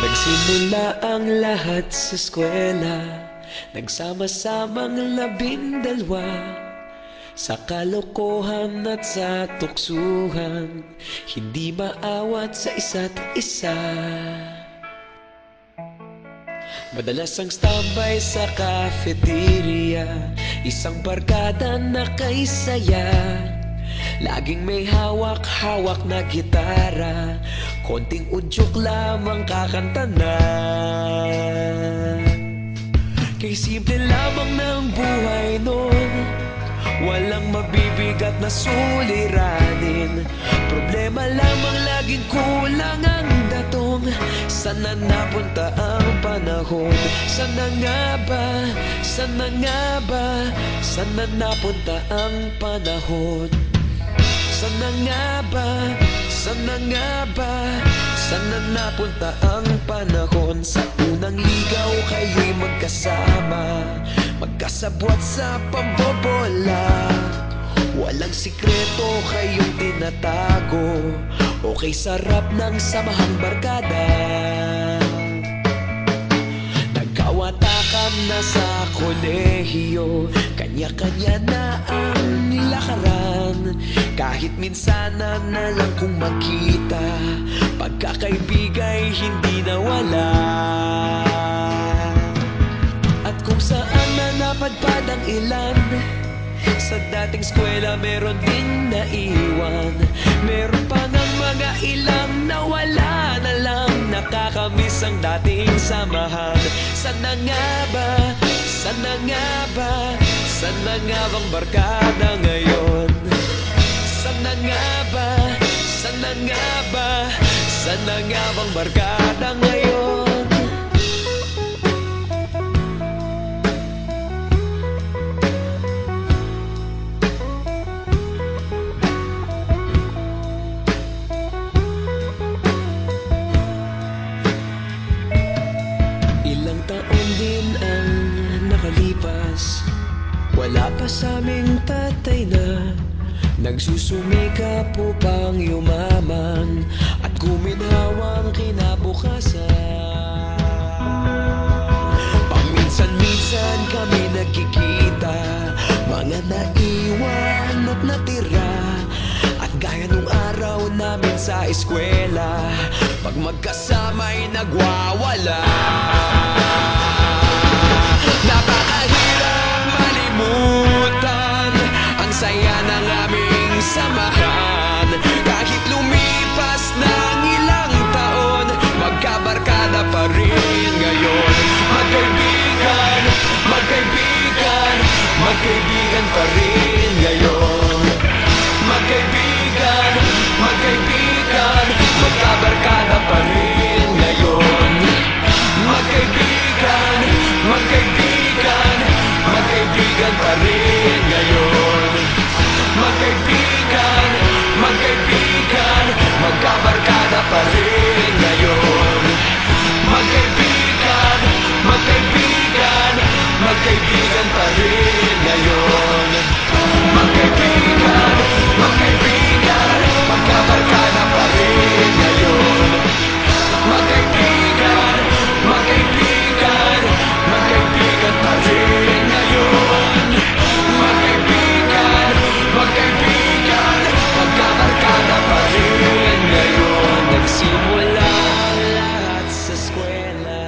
Nagsimula ang lahat sa eskwela, nagsama-samang 12, sa kalokohan at sa tuksuhan, hindi maawat sa isa't isa. Madalas ang standby sa cafeteria, isang barkada na kay saya. Laging may hawak-hawak na gitara, konting udyok lamang kakanta na. Kay simple lamang ng buhay nun, walang mabibigat na suliranin. Problema lamang laging kulang ang datong. Sana napunta ang panahon? Sana nga ba? Sana nga ba? Sana napunta ang panahon? Sana nga ba? Sana nga ba? Sana napunta ang panahon? Sa unang ligaw kayo'y magkasama, magkasabwat sa pambobola. Walang sikreto kayong tinatago, okay sarap ng samahang barkada. Nagkawatakan na sa kolehiyo, kanya-kanya na ang nilakaran. Kahit minsan na lang kung magkita, pagkakaibigay hindi nawala. At kung saan na napadpad ang ilan, sa dating eskwela meron ding naiwan. Meron pa ng mga ilang nawala na lang, nakakamiss ang dating samahan. Sana nga ba? Sana nga ba? Sana nga bang barkada ngayon? Sana nga ba? Sana nga ba? Sana nga bang barkada ngayon? Ilang taon din ang nakalipas, wala pa sa aming tatay na nagsusumikap upang yumaman at guminhawang kinabukasan. Paminsan-minsan kami nagkikita, mga naiwan at natira. At gaya nung araw namin sa eskwela, pag magkasama'y nagwawala. Napakahirap malimutan ang saya ng aming samahan. Kahit lumipas ng ilang taon, magkabarkada pa rin ngayon. Magkaibigan, magkaibigan, magkaibigan pa rin ngayon. Magkaibigan, magkaibigan, magkabarkada pa rin ngayon. Magkaibigan, magkaibigan, magkaibigan pa rin ngayon. Magkaibigan, magkaibigan, magkabarkada pa rin ngayon. Magkaibigan, magkaibigan, magkaibigan pa rin ngayon. Magkaibigan, magkaibigan, magkabarkada pa rin ngayon. Magkaibigan, magkaibigan, magkaibigan pa rin ngayon. Magkaibigan, magkaibigan, magkabarkada pa rin ngayon. Nagsimula ang lahat sa eskwela.